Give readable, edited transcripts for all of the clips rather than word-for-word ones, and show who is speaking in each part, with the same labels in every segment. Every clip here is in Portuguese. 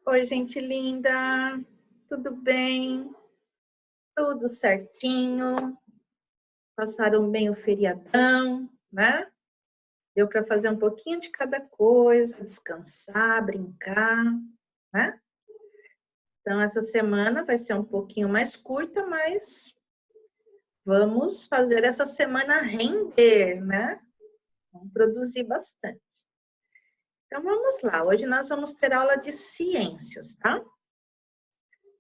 Speaker 1: Oi, gente linda, tudo bem? Tudo certinho? Passaram bem o feriadão, né? Deu para fazer um pouquinho de cada coisa, descansar, brincar, né? Então, essa semana vai ser um pouquinho mais curta, mas vamos fazer essa semana render, né? Vamos produzir bastante. Então, vamos lá. Hoje nós vamos ter aula de ciências, tá?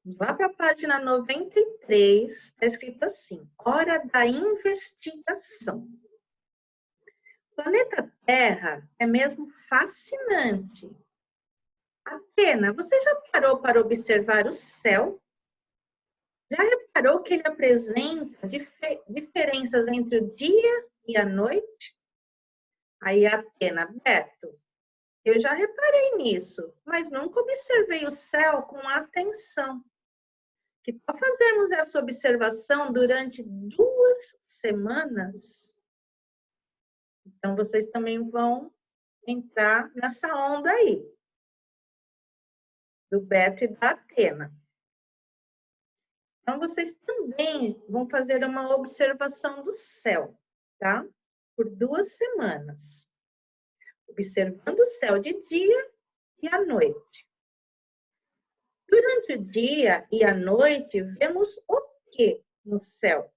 Speaker 1: Vá para a página 93, está escrito assim: Hora da investigação. O planeta Terra é mesmo fascinante. Atena, você já parou para observar o céu? Já reparou que ele apresenta diferenças entre o dia e a noite? Aí, Atena, Beto, eu já reparei nisso, mas nunca observei o céu com atenção. Que tal fazermos essa observação durante 2 semanas? Então, vocês também vão entrar nessa onda aí, do Beto e da Atena. Então, vocês também vão fazer uma observação do céu, tá? Por 2 semanas. Observando o céu de dia e à noite. Durante o dia e a noite, vemos o que no céu?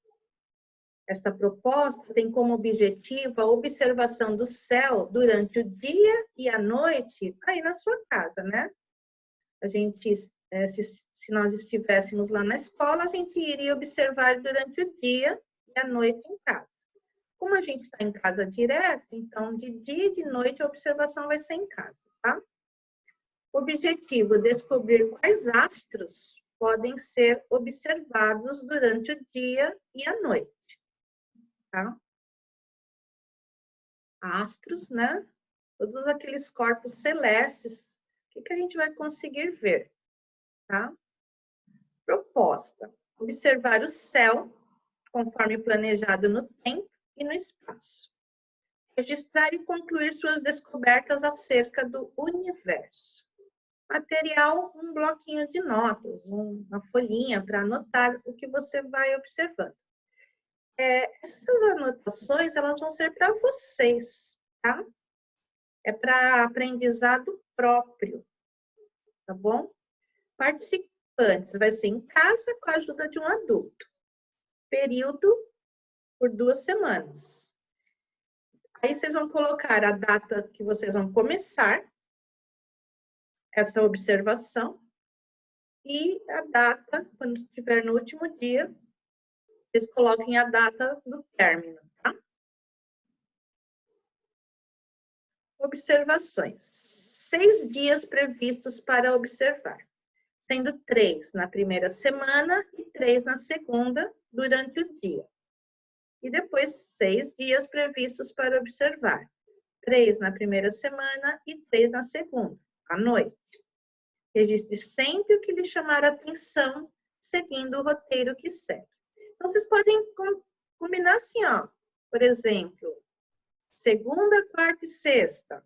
Speaker 1: Esta proposta tem como objetivo a observação do céu durante o dia e a noite aí na sua casa, né? A gente, se nós estivéssemos lá na escola, a gente iria observar durante o dia e a noite em casa. Como a gente está em casa direto, então de dia e de noite a observação vai ser em casa, tá? O objetivo é descobrir quais astros podem ser observados durante o dia e a noite, tá? Astros, né? Todos aqueles corpos celestes, o que a gente vai conseguir ver, tá? Proposta: observar o céu conforme planejado no tempo e no espaço. Registrar e concluir suas descobertas acerca do universo. Material, um bloquinho de notas, uma folhinha para anotar o que você vai observando. Essas anotações, elas vão ser para vocês, tá? É para aprendizado próprio, tá bom? Participantes, vai ser em casa com a ajuda de um adulto. Período por 2 semanas. Aí vocês vão colocar a data que vocês vão começar essa observação e a data, quando estiver no último dia, vocês coloquem a data do término, tá? Observações. 6 dias previstos para observar, sendo 3 na primeira semana e 3 na segunda, durante o dia. E depois 6 dias previstos para observar, 3 na primeira semana e 3 na segunda, à noite. Registre sempre o que lhe chamar a atenção, seguindo o roteiro que segue. Então, vocês podem combinar assim, ó. Por exemplo, segunda, quarta e sexta.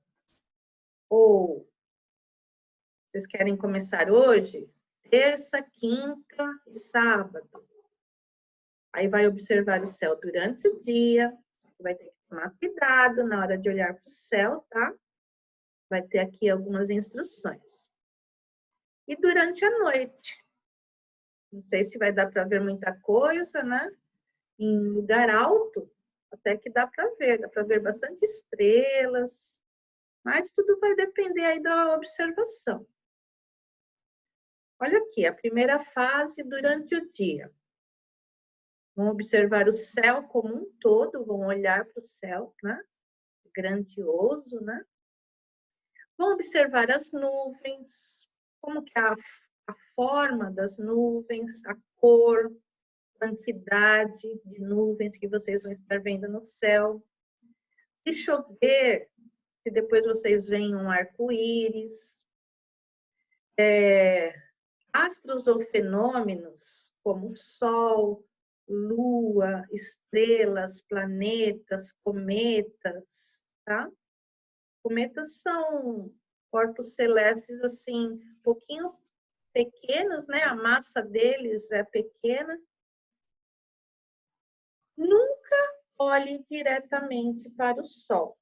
Speaker 1: Ou, vocês querem começar hoje? Terça, quinta e sábado. Aí vai observar o céu durante o dia. Vai ter que tomar cuidado na hora de olhar para o céu, tá? Vai ter aqui algumas instruções. E durante a noite. Não sei se vai dar para ver muita coisa, né? Em lugar alto, até que dá para ver bastante estrelas, mas tudo vai depender aí da observação. Olha aqui, a primeira fase durante o dia. Vão observar o céu como um todo, vão olhar para o céu, né? Grandioso, né? Vão observar as nuvens, como que é a forma das nuvens, a cor, quantidade de nuvens que vocês vão estar vendo no céu. Se chover, se depois vocês veem um arco-íris. Astros ou fenômenos como Sol, Lua, estrelas, planetas, cometas, tá? Cometas são corpos celestes assim, um pouquinho pequenos, né? A massa deles é pequena. Nunca olhe diretamente para o sol,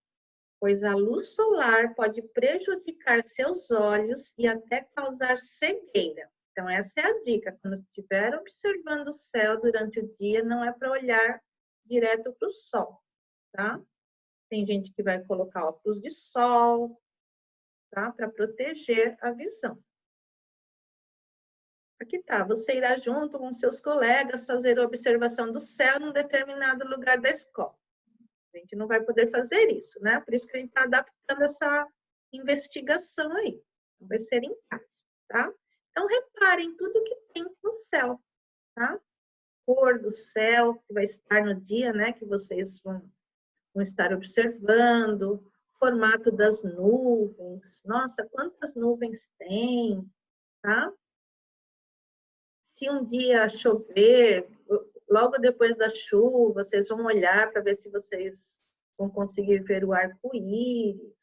Speaker 1: pois a luz solar pode prejudicar seus olhos e até causar cegueira. Então, essa é a dica. Quando estiver observando o céu durante o dia, não é para olhar direto para o sol, tá? Tem gente que vai colocar óculos de sol, tá? Para proteger a visão. Aqui tá, você irá junto com seus colegas fazer a observação do céu num determinado lugar da escola. A gente não vai poder fazer isso, né? Por isso que a gente está adaptando essa investigação aí. Vai ser em casa, tá? Então, reparem tudo que tem no céu, tá? Cor do céu, que vai estar no dia, né? Que vocês vão estar observando. Formato das nuvens. Nossa, quantas nuvens tem, tá? Se um dia chover, logo depois da chuva, vocês vão olhar para ver se vocês vão conseguir ver o arco-íris.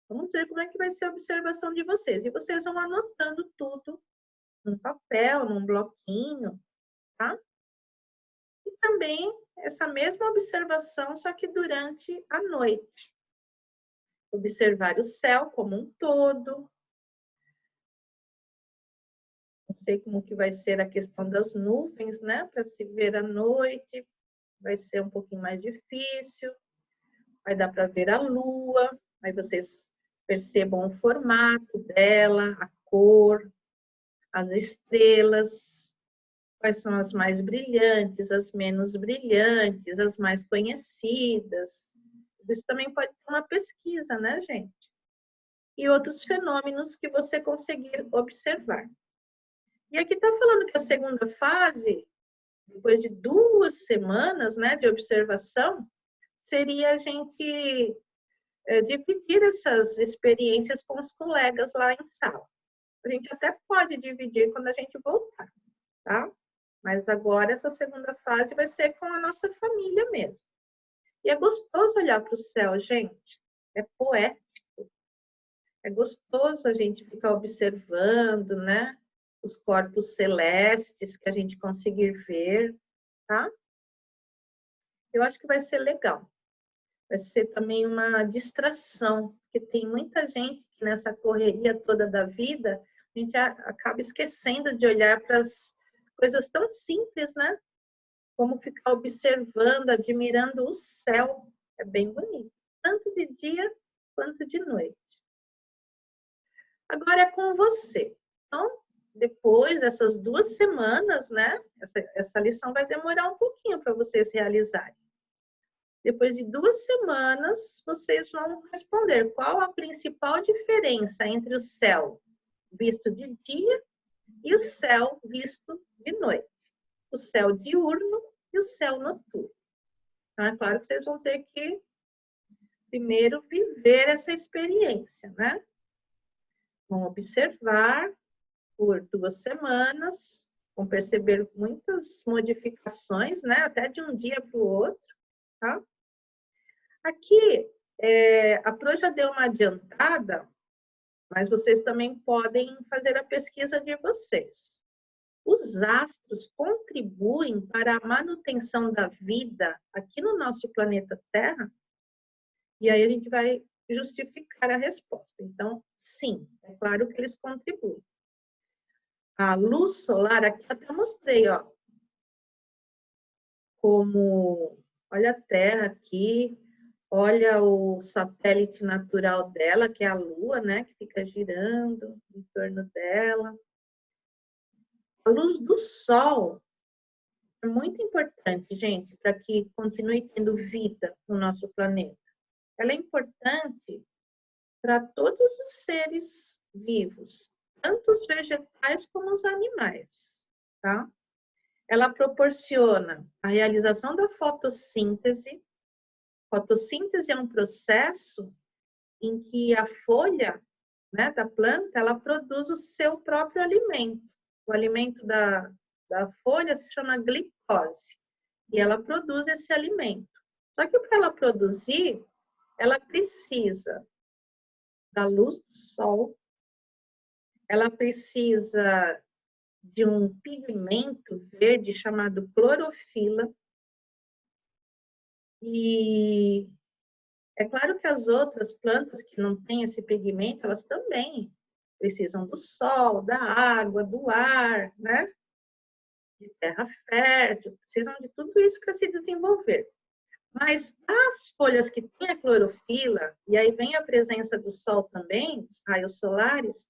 Speaker 1: Vamos ver como é que vai ser a observação de vocês. E vocês vão anotando tudo num papel, num bloquinho, tá? E também essa mesma observação, só que durante a noite. Observar o céu como um todo. Não sei como que vai ser a questão das nuvens, né? Para se ver à noite, vai ser um pouquinho mais difícil. Vai dar para ver a lua, aí vocês percebam o formato dela, a cor, as estrelas, quais são as mais brilhantes, as menos brilhantes, as mais conhecidas. Isso também pode ser uma pesquisa, né, gente? E outros fenômenos que você conseguir observar. E aqui está falando que a segunda fase, depois de 2 semanas, né, de observação, seria a gente dividir essas experiências com os colegas lá em sala. A gente até pode dividir quando a gente voltar, tá? Mas agora essa segunda fase vai ser com a nossa família mesmo. E é gostoso olhar para o céu, gente. É poético. É gostoso a gente ficar observando, né? Os corpos celestes que a gente conseguir ver, tá? Eu acho que vai ser legal. Vai ser também uma distração, porque tem muita gente que nessa correria toda da vida, a gente acaba esquecendo de olhar para as coisas tão simples, né? Como ficar observando, admirando o céu. É bem bonito, tanto de dia quanto de noite. Agora é com você. Então, depois dessas 2 semanas, né? Essa lição vai demorar um pouquinho para vocês realizarem. Depois de 2 semanas, vocês vão responder qual a principal diferença entre o céu visto de dia e o céu visto de noite. O céu diurno e o céu noturno. Então, é claro que vocês vão ter que primeiro viver essa experiência, né? Vão observar por 2 semanas, vão perceber muitas modificações, né? Até de um dia para o outro, tá? Aqui, a Pro já deu uma adiantada, mas vocês também podem fazer a pesquisa de vocês. Os astros contribuem para a manutenção da vida aqui no nosso planeta Terra? E aí a gente vai justificar a resposta. Então, sim, é claro que eles contribuem. A luz solar, aqui eu até mostrei, ó, como, olha a Terra aqui, olha o satélite natural dela, que é a Lua, né, que fica girando em torno dela. A luz do Sol é muito importante, gente, para que continue tendo vida no nosso planeta. Ela é importante para todos os seres vivos, tanto os vegetais como os animais, tá? Ela proporciona a realização da fotossíntese. Fotossíntese é um processo em que a folha, né, da planta, ela produz o seu próprio alimento. O alimento da folha se chama glicose. E ela produz esse alimento. Só que para ela produzir, ela precisa da luz do sol, ela precisa de um pigmento verde chamado clorofila. E é claro que as outras plantas que não têm esse pigmento, elas também precisam do sol, da água, do ar, né? De terra fértil, precisam de tudo isso para se desenvolver. Mas as folhas que têm a clorofila, e aí vem a presença do sol também, dos raios solares,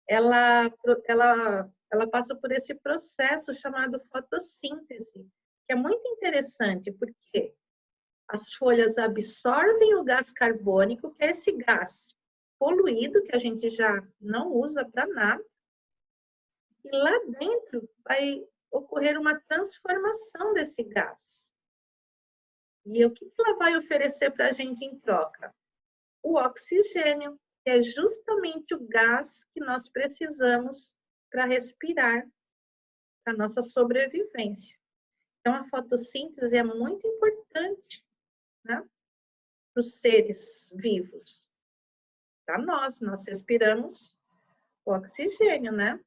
Speaker 1: ela passa por esse processo chamado fotossíntese, que é muito interessante, porque as folhas absorvem o gás carbônico, que é esse gás poluído, que a gente já não usa para nada, e lá dentro vai ocorrer uma transformação desse gás. E o que ela vai oferecer para a gente em troca? O oxigênio, que é justamente o gás que nós precisamos para respirar, para a nossa sobrevivência. Então, a fotossíntese é muito importante, né, para os seres vivos. Para nós respiramos o oxigênio, né?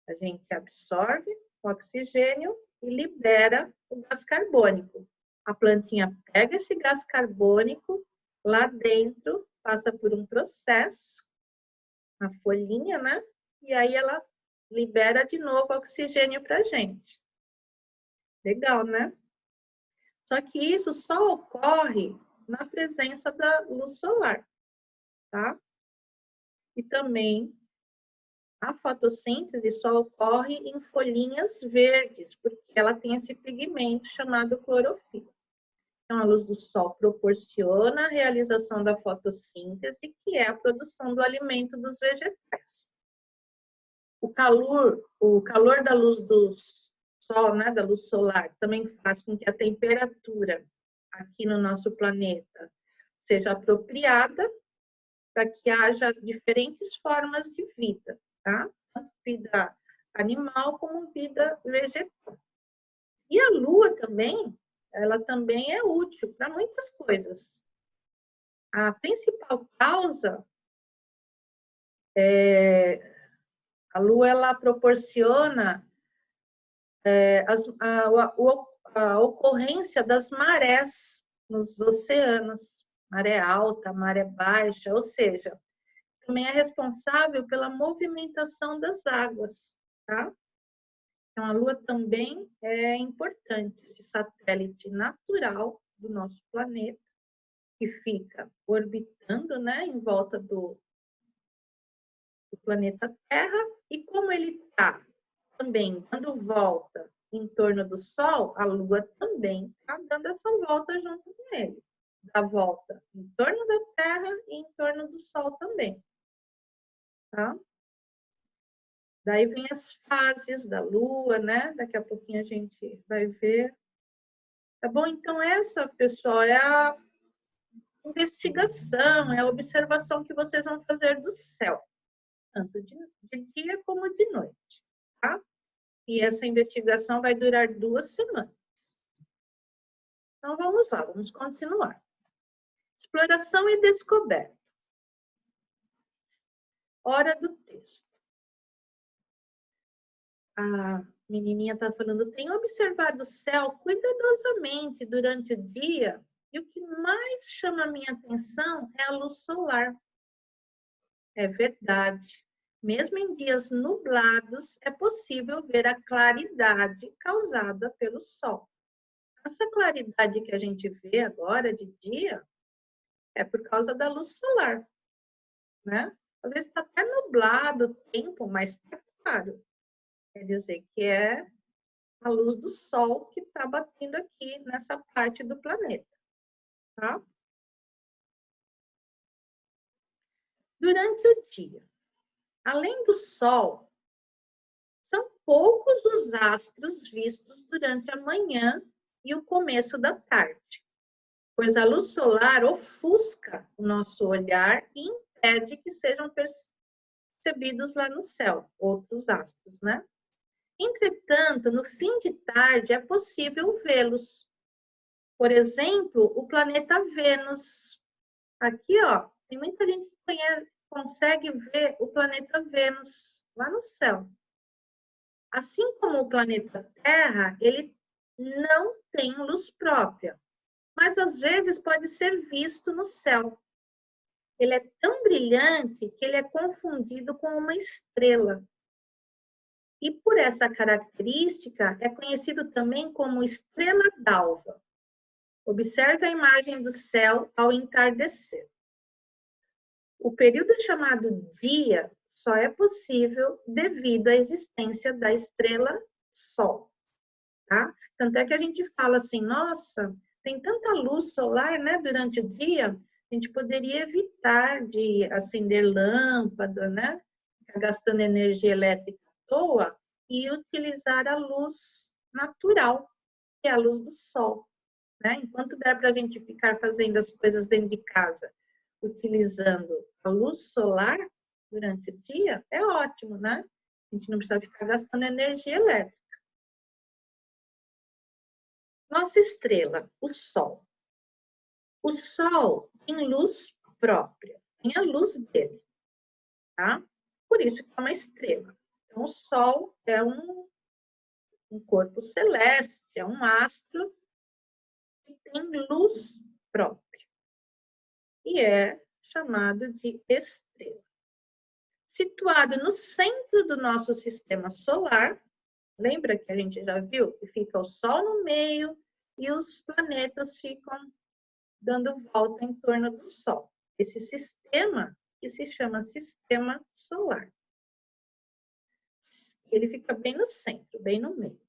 Speaker 1: A gente absorve o oxigênio e libera o gás carbônico. A plantinha pega esse gás carbônico, lá dentro, passa por um processo, a folhinha, né? E aí ela libera de novo o oxigênio para a gente. Legal, né? Só que isso só ocorre na presença da luz solar, tá? E também a fotossíntese só ocorre em folhinhas verdes, porque ela tem esse pigmento chamado clorofila. Então, a luz do sol proporciona a realização da fotossíntese, que é a produção do alimento dos vegetais. O calor da luz do sol, né, da luz solar, também faz com que a temperatura aqui no nosso planeta seja apropriada para que haja diferentes formas de vida, tá? Tanto vida animal como vida vegetal. E a lua também, ela também é útil para muitas coisas. A principal causa a lua, ela proporciona a ocorrência das marés nos oceanos, maré alta, maré baixa, ou seja, também é responsável pela movimentação das águas, tá? Então, a Lua também é importante, esse satélite natural do nosso planeta, que fica orbitando, né, em volta do planeta Terra, e como ele está também dando volta em torno do Sol, a Lua também está dando essa volta junto com ele. Dá volta em torno da Terra e em torno do Sol também. Tá? Daí vem as fases da Lua, né? Daqui a pouquinho a gente vai ver. Tá bom? Então, essa, pessoal, é a investigação, é a observação que vocês vão fazer do céu, tanto de dia como de noite, tá? E essa investigação vai durar 2 semanas. Então, vamos lá, vamos continuar. Exploração e descoberta. Hora do texto. A menininha está falando, tenho observado o céu cuidadosamente durante o dia e o que mais chama a minha atenção é a luz solar. É verdade. Mesmo em dias nublados, é possível ver a claridade causada pelo sol. Essa claridade que a gente vê agora de dia é por causa da luz solar, né? Às vezes está até nublado o tempo, mas está claro. Quer dizer que é a luz do sol que está batendo aqui nessa parte do planeta, tá? Durante o dia, além do sol, são poucos os astros vistos durante a manhã e o começo da tarde, pois a luz solar ofusca o nosso olhar e impede que sejam percebidos lá no céu, outros astros, né? Entretanto, no fim de tarde é possível vê-los. Por exemplo, o planeta Vênus. Aqui, ó, tem muita gente que consegue ver o planeta Vênus lá no céu. Assim como o planeta Terra, ele não tem luz própria, mas às vezes pode ser visto no céu. Ele é tão brilhante que ele é confundido com uma estrela. E por essa característica, é conhecido também como estrela d'alva. Observe a imagem do céu ao entardecer. O período chamado dia só é possível devido à existência da estrela Sol. Tá? Tanto é que a gente fala assim, nossa, tem tanta luz solar, né, durante o dia, a gente poderia evitar de acender lâmpada, né, gastando energia elétrica à toa, e utilizar a luz natural, que é a luz do sol. Né? Enquanto der para a gente ficar fazendo as coisas dentro de casa, utilizando a luz solar durante o dia, é ótimo, né? A gente não precisa ficar gastando energia elétrica. Nossa estrela, o Sol. O Sol tem luz própria, tem a luz dele, tá? Por isso que é uma estrela. Então, o Sol é um corpo celeste, é um astro que tem luz própria. E é chamado de estrela. Situado no centro do nosso sistema solar, lembra que a gente já viu que fica o Sol no meio e os planetas ficam dando volta em torno do Sol. Esse sistema que se chama sistema solar. Ele fica bem no centro, bem no meio.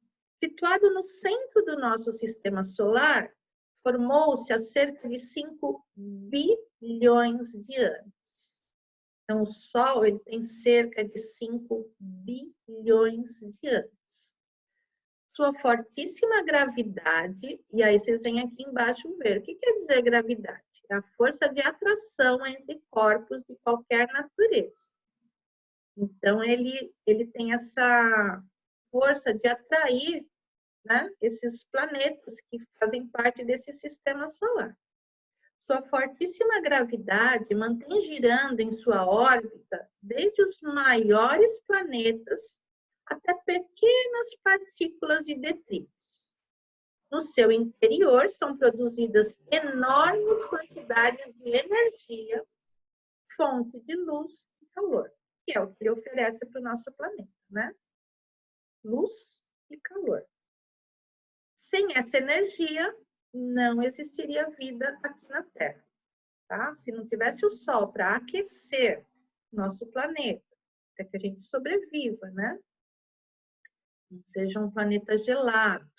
Speaker 1: Situado no centro do nosso sistema solar, formou-se há cerca de 5 bilhões de anos. Então, o Sol ele tem cerca de 5 bilhões de anos. Sua fortíssima gravidade, e aí vocês vêm aqui embaixo ver, o que quer dizer gravidade? É a força de atração entre corpos de qualquer natureza. Então, ele tem essa força de atrair, né, esses planetas que fazem parte desse sistema solar. Sua fortíssima gravidade mantém girando em sua órbita desde os maiores planetas até pequenas partículas de detritos. No seu interior são produzidas enormes quantidades de energia, fonte de luz e calor, que é o que ele oferece para o nosso planeta, né? Luz e calor. Sem essa energia, não existiria vida aqui na Terra. Tá? Se não tivesse o Sol para aquecer nosso planeta, para que a gente sobreviva, né? Não seja um planeta gelado,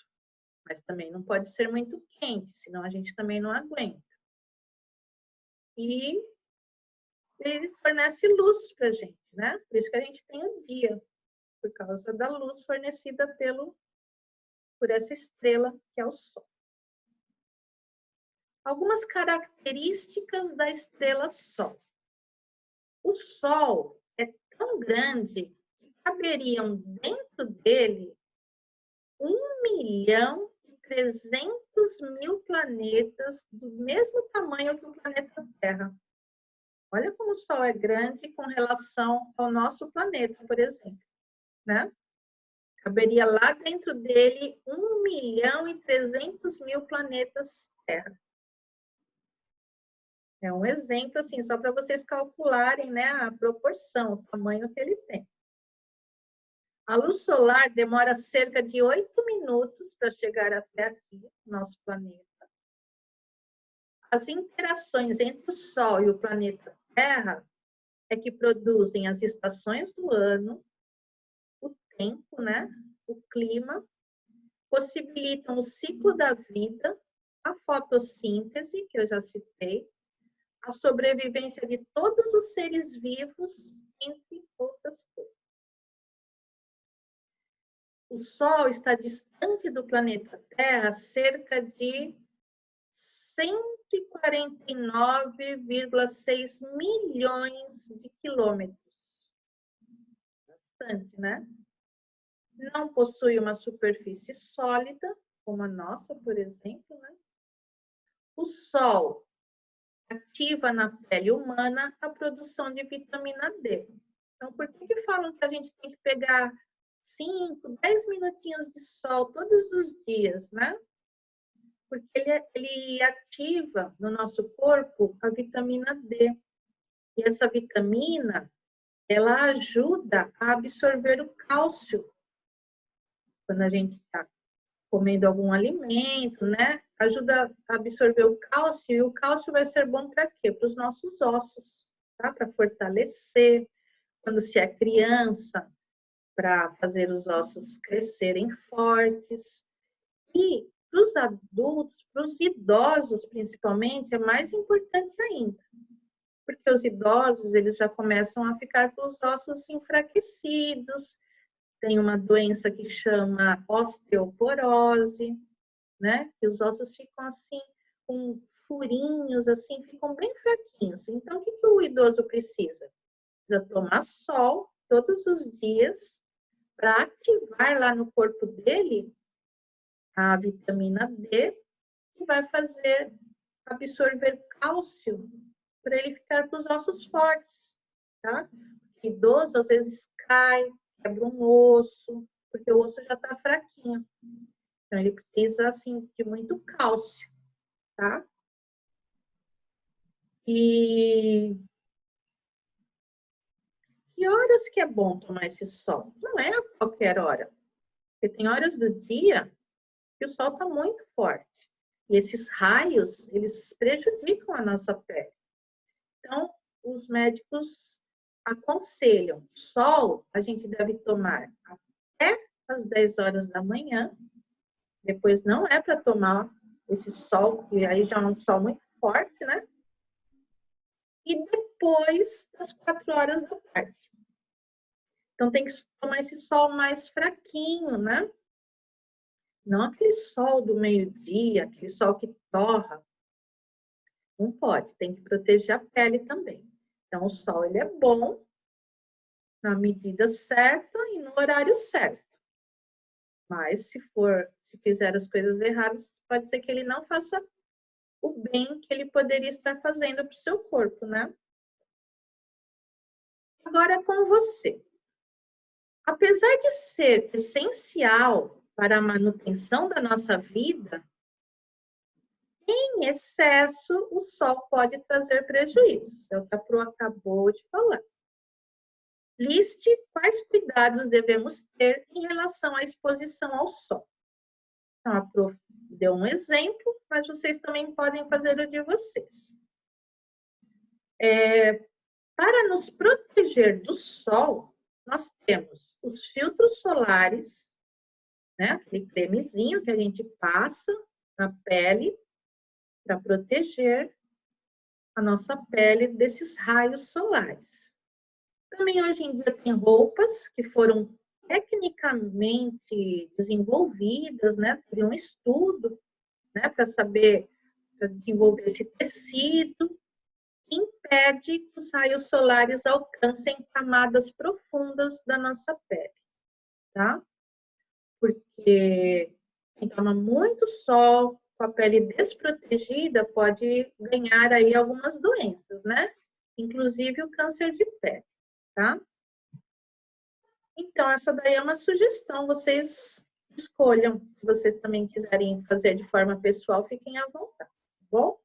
Speaker 1: mas também não pode ser muito quente, senão a gente também não aguenta. E ele fornece luz para a gente, né? Por isso que a gente tem o dia, por causa da luz fornecida por essa estrela que é o Sol. Algumas características da estrela Sol. O Sol é tão grande que caberiam dentro dele 1.300.000 planetas do mesmo tamanho que o planeta Terra. Olha como o Sol é grande com relação ao nosso planeta, por exemplo, né? Caberia lá dentro dele 1.300.000 planetas Terra. É um exemplo, assim, só para vocês calcularem, né, a proporção, o tamanho que ele tem. A luz solar demora cerca de 8 minutos para chegar até aqui, nosso planeta. As interações entre o Sol e o planeta Terra é que produzem as estações do ano, o tempo, né, o clima, possibilitam o ciclo da vida, a fotossíntese, que eu já citei, a sobrevivência de todos os seres vivos, entre outras coisas. O Sol está distante do planeta Terra cerca de 149,6 milhões de quilômetros. Bastante, né? Não possui uma superfície sólida, como a nossa, por exemplo, né? O Sol ativa na pele humana a produção de vitamina D. Então, por que falam que a gente tem que pegar 5, 10 minutinhos de sol todos os dias, né? Porque ele ativa no nosso corpo a vitamina D. E essa vitamina, ela ajuda a absorver o cálcio. Quando a gente está comendo algum alimento, né? Ajuda a absorver o cálcio, e o cálcio vai ser bom para quê? Para os nossos ossos, tá? Para fortalecer. Quando se é criança, para fazer os ossos crescerem fortes. E para os adultos, para os idosos principalmente, é mais importante ainda. Porque os idosos, eles já começam a ficar com os ossos enfraquecidos, tem uma doença que chama osteoporose, né? Que os ossos ficam assim, com furinhos, assim, ficam bem fraquinhos. Então, o que o idoso precisa? Precisa tomar sol todos os dias para ativar lá no corpo dele a vitamina D, que vai fazer absorver cálcio para ele ficar com os ossos fortes, tá? O idoso às vezes cai, quebra um osso, porque o osso já está fraquinho. Então, ele precisa, assim, de muito cálcio, tá? E que horas que é bom tomar esse sol? Não é a qualquer hora. Porque tem horas do dia que o sol está muito forte. E esses raios, eles prejudicam a nossa pele. Então, os médicos aconselham, sol a gente deve tomar até as 10 horas da manhã, depois não é para tomar esse sol, que aí já é um sol muito forte, né? E depois das 4 horas da tarde. Então, tem que tomar esse sol mais fraquinho, né? Não aquele sol do meio-dia, aquele sol que torra. Não pode, tem que proteger a pele também. Então, o sol, ele é bom na medida certa e no horário certo. Mas, se fizer as coisas erradas, pode ser que ele não faça o bem que ele poderia estar fazendo para o seu corpo, né? Agora é com você. Apesar de ser essencial para a manutenção da nossa vida, em excesso, o sol pode trazer prejuízos. É o que a Pro acabou de falar. Liste quais cuidados devemos ter em relação à exposição ao sol. Então, a Pro deu um exemplo, mas vocês também podem fazer o de vocês. Para nos proteger do sol, nós temos os filtros solares, né? Aquele cremezinho que a gente passa na pele para proteger a nossa pele desses raios solares. Também hoje em dia tem roupas que foram tecnicamente desenvolvidas, né? Tem um estudo, né? Para saber, para desenvolver esse tecido, que impede que os raios solares alcancem camadas profundas da nossa pele, tá? Porque quem toma muito sol, com a pele desprotegida, pode ganhar aí algumas doenças, né? Inclusive o câncer de pele, tá? Então, essa daí é uma sugestão, vocês escolham. Se vocês também quiserem fazer de forma pessoal, fiquem à vontade, tá bom?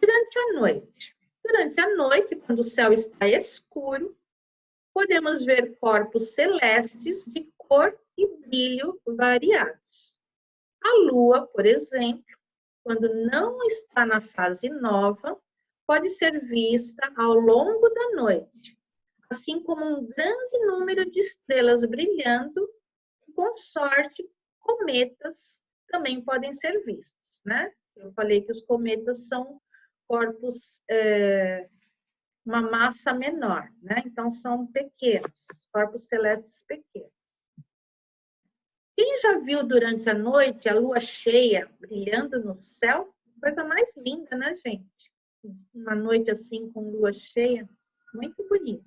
Speaker 1: Durante a noite. Durante a noite, quando o céu está escuro, podemos ver corpos celestes de cor e brilho variados. A Lua, por exemplo, quando não está na fase nova, pode ser vista ao longo da noite, assim como um grande número de estrelas brilhando, e, com sorte, cometas também podem ser vistos, né? Eu falei que os cometas são corpos, uma massa menor, né? Então, são pequenos, corpos celestes pequenos. Quem já viu durante a noite a lua cheia brilhando no céu? Coisa mais linda, né, gente? Uma noite assim com lua cheia, muito bonita.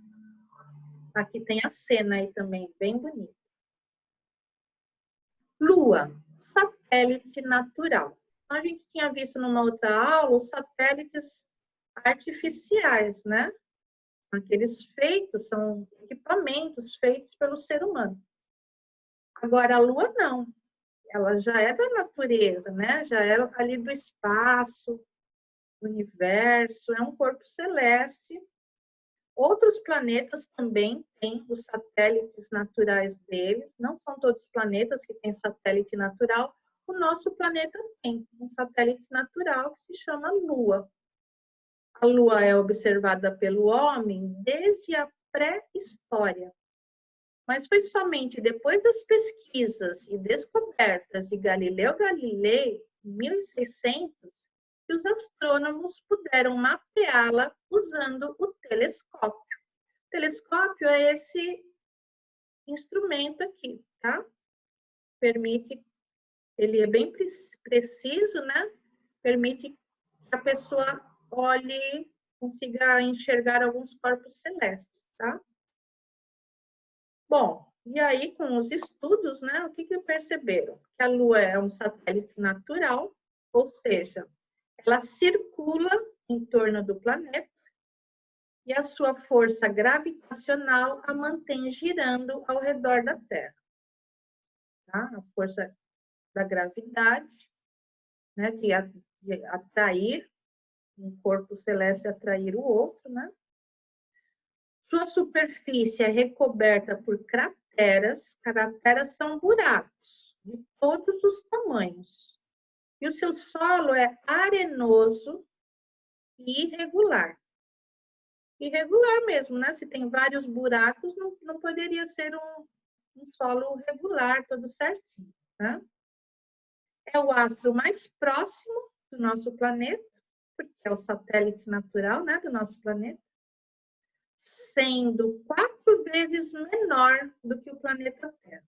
Speaker 1: Aqui tem a cena aí também, bem bonita. Lua, satélite natural. A gente tinha visto numa outra aula os satélites artificiais, né? Aqueles feitos, são equipamentos feitos pelo ser humano. Agora, a Lua não. Ela já é da natureza, né? Já é ali do espaço, do universo, é um corpo celeste. Outros planetas também têm os satélites naturais deles. Não são todos os planetas que têm satélite natural. O nosso planeta tem um satélite natural que se chama Lua. A Lua é observada pelo homem desde a pré-história. Mas foi somente depois das pesquisas e descobertas de Galileu Galilei, em 1600, que os astrônomos puderam mapeá-la usando o telescópio. O telescópio é esse instrumento aqui, tá? Permite, ele é bem preciso, né? Permite que a pessoa olhe, consiga enxergar alguns corpos celestes, tá? Bom, e aí com os estudos, né, o que perceberam? Que a Lua é um satélite natural, ou seja, ela circula em torno do planeta e a sua força gravitacional a mantém girando ao redor da Terra. Tá? A força da gravidade, né, de atrair um corpo celeste, atrair o outro, né? Sua superfície é recoberta por crateras. Crateras são buracos de todos os tamanhos. E o seu solo é arenoso e irregular. Irregular mesmo, né? Se tem vários buracos, não poderia ser um solo regular, todo certinho, né? É o astro mais próximo do nosso planeta, porque é o satélite natural, né, do nosso planeta, sendo 4 vezes menor do que o planeta Terra.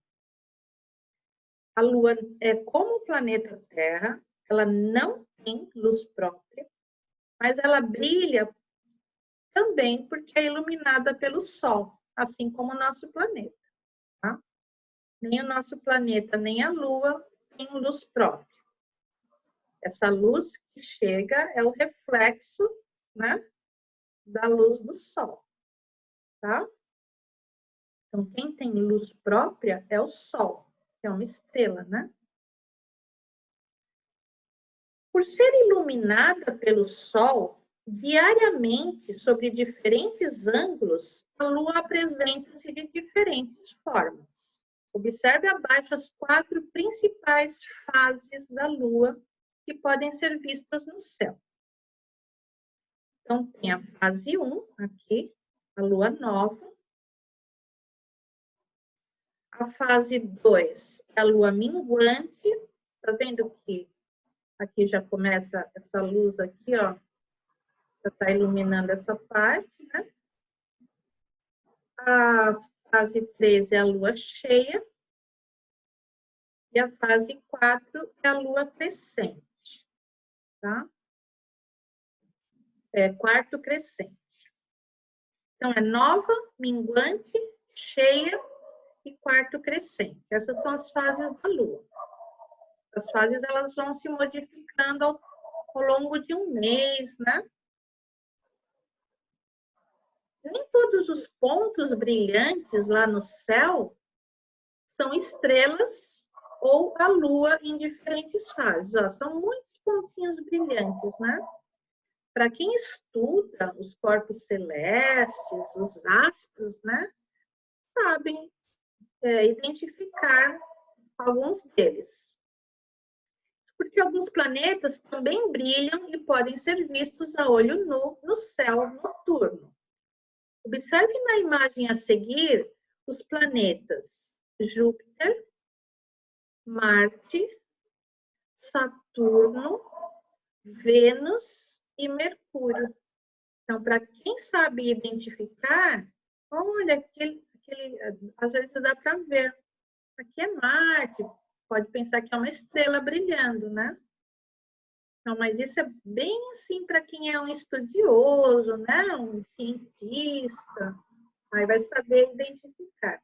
Speaker 1: A Lua é como o planeta Terra, ela não tem luz própria, mas ela brilha também porque é iluminada pelo Sol, assim como o nosso planeta. Tá? Nem o nosso planeta, nem a Lua tem luz própria. Essa luz que chega é o reflexo, né, da luz do Sol. Tá? Então, quem tem luz própria é o Sol, que é uma estrela, né? Por ser iluminada pelo Sol, diariamente, sobre diferentes ângulos, a Lua apresenta-se de diferentes formas. Observe abaixo as 4 principais fases da Lua que podem ser vistas no céu. Então, tem a fase 1, aqui, a Lua nova. A fase 2 é a Lua minguante. Tá vendo que aqui já começa essa luz aqui, ó. Já está iluminando essa parte, né? A fase 3 é a lua cheia. E a fase 4 é a lua crescente, tá? É quarto crescente. Então, é nova, minguante, cheia e quarto crescente. Essas são as fases da lua. As fases, elas vão se modificando ao longo de um mês, né? Nem todos os pontos brilhantes lá no céu são estrelas ou a Lua em diferentes fases. Ó, são muitos pontinhos brilhantes, né? Para quem estuda os corpos celestes, os astros, né? Sabem identificar alguns deles. Porque alguns planetas também brilham e podem ser vistos a olho nu no céu noturno. Observe na imagem a seguir os planetas Júpiter, Marte, Saturno, Vênus e Mercúrio. Então, para quem sabe identificar, olha, às vezes dá para ver. Aqui é Marte, pode pensar que é uma estrela brilhando, né? Então, mas isso é bem assim para quem é um estudioso, né? Um cientista, aí vai saber identificar.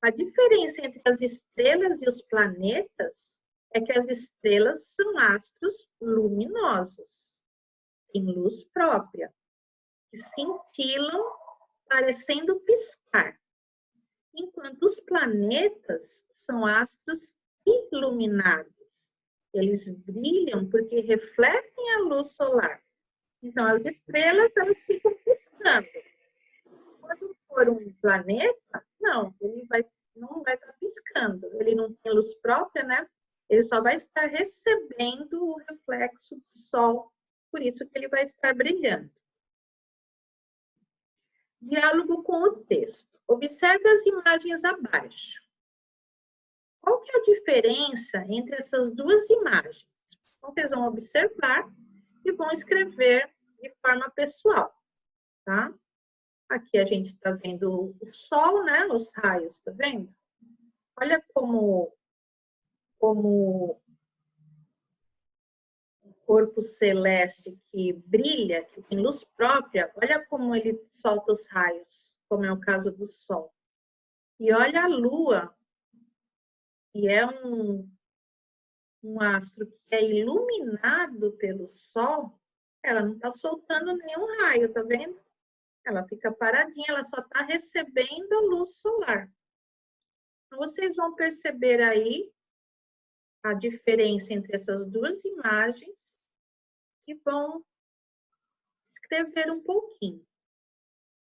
Speaker 1: A diferença entre as estrelas e os planetas é que as estrelas são astros luminosos, em luz própria, que cintilam parecendo piscar, enquanto os planetas são astros iluminados. Eles brilham porque refletem a luz solar. Então, as estrelas, elas ficam piscando. Quando for um planeta, não, ele não vai estar piscando. Ele não tem luz própria, né? Ele só vai estar recebendo o reflexo do Sol. Por isso que ele vai estar brilhando. Diálogo com o texto. Observe as imagens abaixo. Qual que é a diferença entre essas duas imagens? Vocês vão observar e vão escrever de forma pessoal, tá? Aqui a gente está vendo o Sol, né? Os raios, tá vendo? Olha como o corpo celeste que brilha, que tem luz própria, olha como ele solta os raios, como é o caso do Sol. E olha a Lua, que é um astro que é iluminado pelo Sol, ela não está soltando nenhum raio, tá vendo? Ela fica paradinha, ela só está recebendo a luz solar. Então, vocês vão perceber aí a diferença entre essas duas imagens e vão escrever um pouquinho.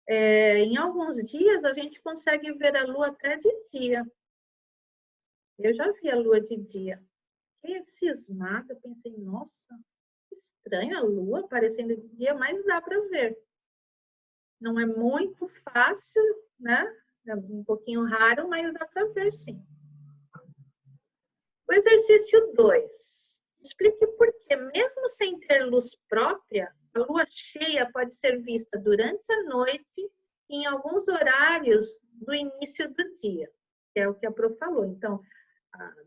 Speaker 1: Em alguns dias, a gente consegue ver a Lua até de dia. Eu já vi a Lua de dia. Fiquei cismada, eu pensei, nossa, que estranho a Lua aparecendo de dia, mas dá para ver. Não é muito fácil, né? É um pouquinho raro, mas dá para ver, sim. O exercício 2. Explique por que, mesmo sem ter luz própria, a lua cheia pode ser vista durante a noite e em alguns horários do início do dia, que é o que a Pro falou. Então,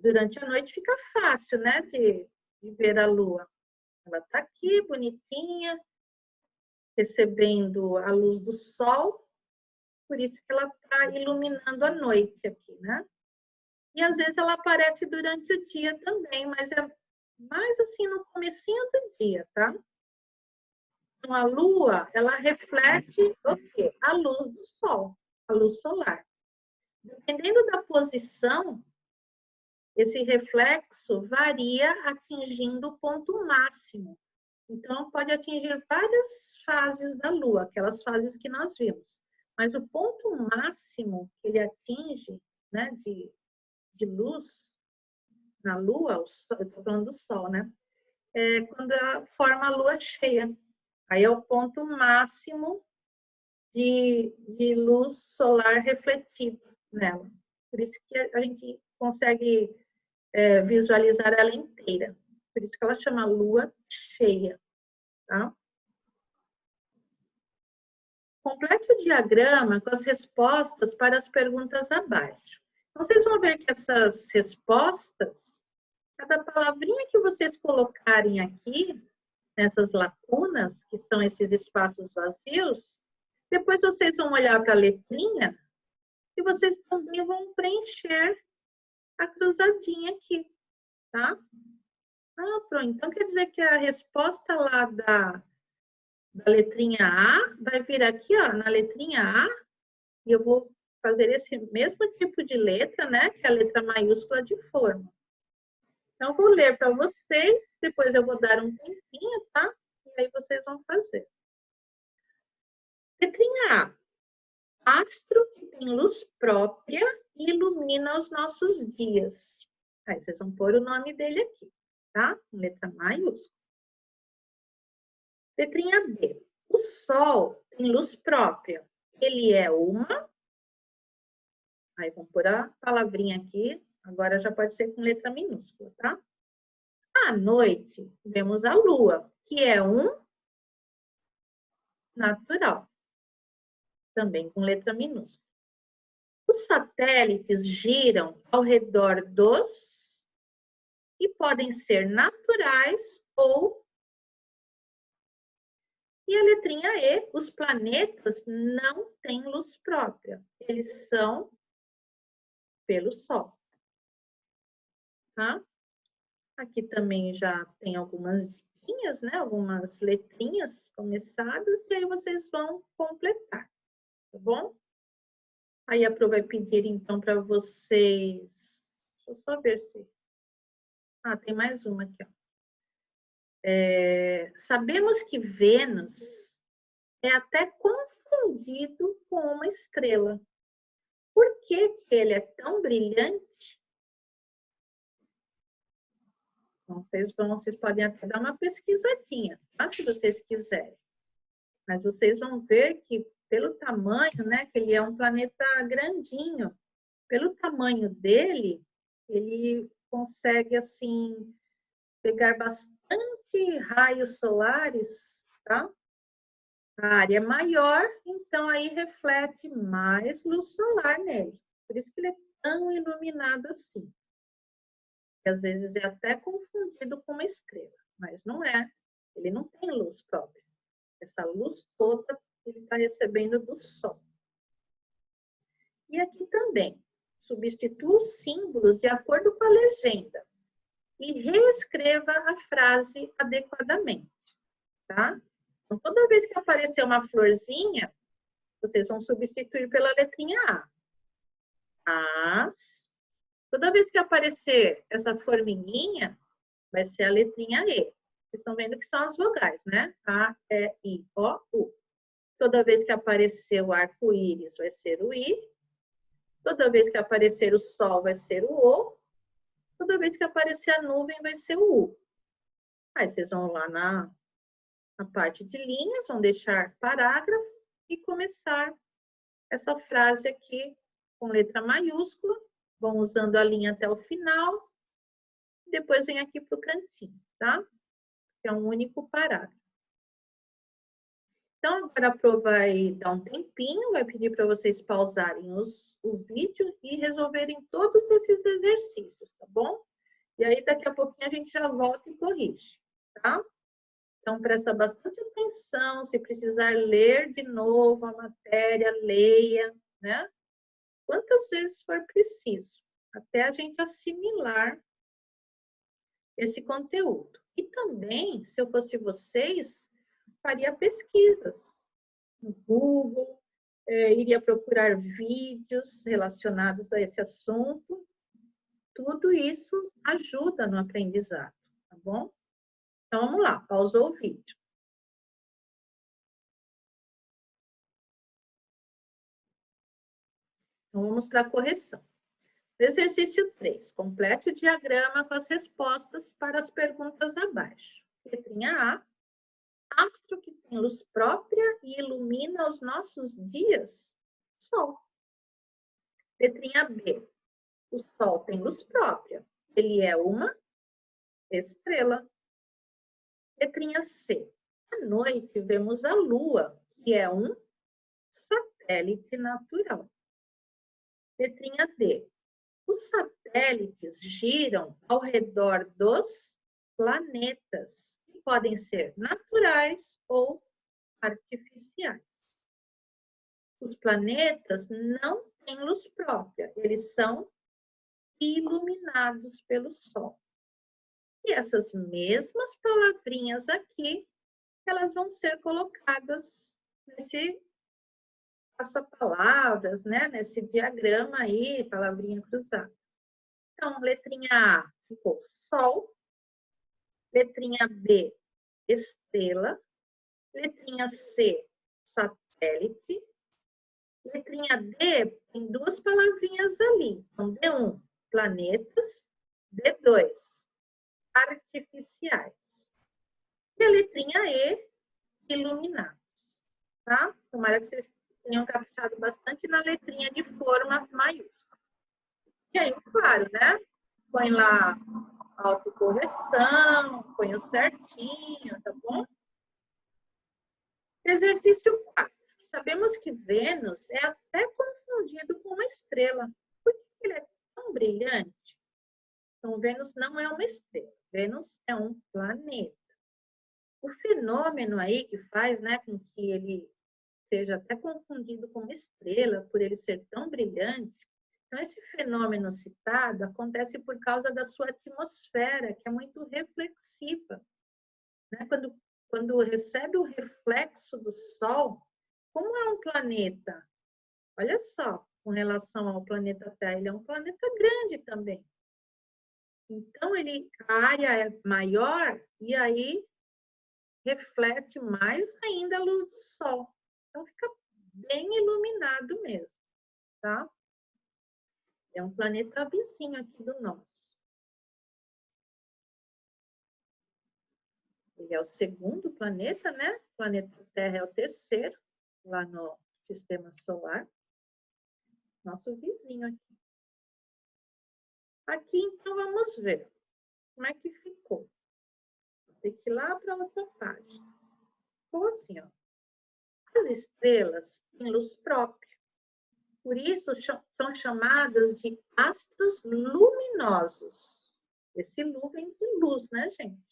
Speaker 1: durante a noite fica fácil, né, de ver a lua. Ela está aqui, bonitinha, recebendo a luz do sol, por isso que ela está iluminando a noite aqui, né? E às vezes ela aparece durante o dia também, mas é mais assim no comecinho do dia, tá? Então a lua, ela reflete o quê? A luz do sol, a luz solar. Dependendo da posição, esse reflexo varia atingindo o ponto máximo. Então pode atingir várias fases da lua, aquelas fases que nós vimos. Mas o ponto máximo que ele atinge, né, de luz na Lua, eu estou falando do Sol, né? É quando forma a Lua cheia. Aí é o ponto máximo de luz solar refletida nela. Por isso que a gente consegue visualizar ela inteira. Por isso que ela chama Lua cheia, tá? Complete o diagrama com as respostas para as perguntas abaixo. Então, vocês vão ver que essas respostas, cada palavrinha que vocês colocarem aqui, nessas lacunas, que são esses espaços vazios, depois vocês vão olhar para a letrinha e vocês também vão preencher a cruzadinha aqui, tá? Pronto. Então, quer dizer que a resposta lá da letrinha A vai vir aqui, ó, na letrinha A, e eu vou fazer esse mesmo tipo de letra, né? Que é a letra maiúscula de forma. Então, eu vou ler para vocês, depois eu vou dar um tempinho, tá? E aí vocês vão fazer. Letrinha A. Astro que tem luz própria e ilumina os nossos dias. Aí vocês vão pôr o nome dele aqui, tá? Letra maiúscula. Letrinha B. O Sol tem luz própria. Ele é uma... Aí vamos pôr a palavrinha aqui. Agora já pode ser com letra minúscula, tá? À noite, vemos a Lua, que é um natural. Também com letra minúscula. Os satélites giram ao redor dos e podem ser naturais ou... E a letrinha E, os planetas não têm luz própria. Eles são pelo Sol. Tá? Aqui também já tem algumas linhas, né? Algumas letrinhas começadas, e aí vocês vão completar, tá bom? Aí a Pro vai pedir, então, para vocês... Deixa eu só ver se... Ah, tem mais uma aqui, ó. Sabemos que Vênus é até confundido com uma estrela. Por que que ele é tão brilhante? Então, vocês podem até dar uma pesquisadinha, tá? Se vocês quiserem. Mas vocês vão ver que, pelo tamanho, né, que ele é um planeta grandinho, pelo tamanho dele, ele consegue, assim, pegar bastante raios solares, tá? A área é maior, então aí reflete mais luz solar nele. Por isso que ele é tão iluminado assim. Que às vezes é até confundido com uma estrela, mas não é. Ele não tem luz própria. Essa luz toda ele está recebendo do Sol. E aqui também, substitua os símbolos de acordo com a legenda e reescreva a frase adequadamente, tá? Então, toda vez que aparecer uma florzinha, vocês vão substituir pela letrinha A. As. Toda vez que aparecer essa formiguinha, vai ser a letrinha E. Vocês estão vendo que são as vogais, né? A, E, I, O, U. Toda vez que aparecer o arco-íris, vai ser o I. Toda vez que aparecer o sol, vai ser o O. Toda vez que aparecer a nuvem, vai ser o U. Aí vocês vão lá na parte de linhas, vão deixar parágrafo e começar essa frase aqui com letra maiúscula. Vão usando a linha até o final. Depois vem aqui para o cantinho, tá? Que é um único parágrafo. Então, agora a Pro vai dar um tempinho, vai pedir para vocês pausarem o vídeo e resolverem todos esses exercícios, tá bom? E aí, daqui a pouquinho, a gente já volta e corrige, tá? Então, presta bastante atenção, se precisar ler de novo a matéria, leia, né? Quantas vezes for preciso, até a gente assimilar esse conteúdo. E também, se eu fosse vocês, faria pesquisas no Google, iria procurar vídeos relacionados a esse assunto. Tudo isso ajuda no aprendizado, tá bom? Então, vamos lá, pausou o vídeo. Então, vamos para a correção. Exercício 3. Complete o diagrama com as respostas para as perguntas abaixo. Letrinha A. Astro que tem luz própria e ilumina os nossos dias? Sol. Letrinha B. O Sol tem luz própria. Ele é uma estrela. Letrinha C. À noite vemos a Lua, que é um satélite natural. Letrinha D. Os satélites giram ao redor dos planetas, que podem ser naturais ou artificiais. Os planetas não têm luz própria, eles são iluminados pelo Sol. E essas mesmas palavrinhas aqui, elas vão ser colocadas nesse passa-palavras, né? Nesse diagrama aí, palavrinha cruzada. Então, letrinha A ficou Sol, letrinha B, estrela, letrinha C, satélite, letrinha D tem duas palavrinhas ali. Então, D1, planetas, D2, artificiais. E a letrinha E, iluminados, tá? Tomara que vocês tenham captado bastante na letrinha de forma maiúscula. E aí, claro, né? Põe lá a autocorreção, põe o certinho, tá bom? Exercício 4. Sabemos que Vênus é até confundido com uma estrela. Por que ele é tão brilhante? Então, Vênus não é uma estrela. Vênus é um planeta. O fenômeno aí que faz, né, com que ele seja até confundido com uma estrela, por ele ser tão brilhante, Então, esse fenômeno citado acontece por causa da sua atmosfera, que é muito reflexiva. Né? Quando recebe o reflexo do Sol, como é um planeta? Olha só, com relação ao planeta Terra, ele é um planeta grande também. Então, a área é maior e aí reflete mais ainda a luz do Sol. Então, fica bem iluminado mesmo, tá? É um planeta vizinho aqui do nosso. Ele é o segundo planeta, né? O planeta Terra é o terceiro, lá no Sistema Solar. Nosso vizinho aqui. Aqui, então, vamos ver como é que ficou. Vou ter que ir lá para outra página. Ficou assim, ó. As estrelas têm luz própria. Por isso, são chamadas de astros luminosos. Esse lu vem de luz, né, gente?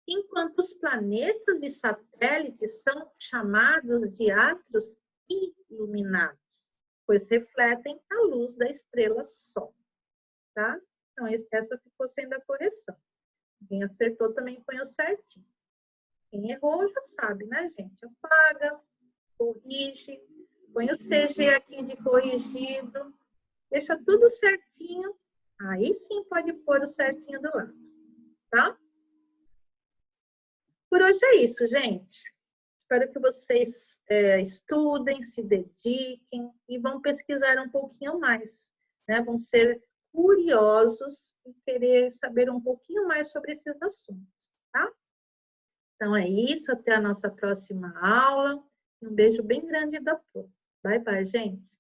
Speaker 1: Enquanto os planetas e satélites são chamados de astros iluminados, pois refletem a luz da estrela Sol, tá? Então, essa ficou sendo a correção. Quem acertou também põe o certinho. Quem errou já sabe, né, gente? Apaga, corrige, põe o CG aqui de corrigido, deixa tudo certinho, aí sim pode pôr o certinho do lado, tá? Por hoje é isso, gente. Espero que vocês estudem, se dediquem e vão pesquisar um pouquinho mais, né? Vão ser curiosos e querer saber um pouquinho mais sobre esses assuntos, tá? Então é isso, até a nossa próxima aula. Um beijo bem grande da Pro. Bye, bye, gente.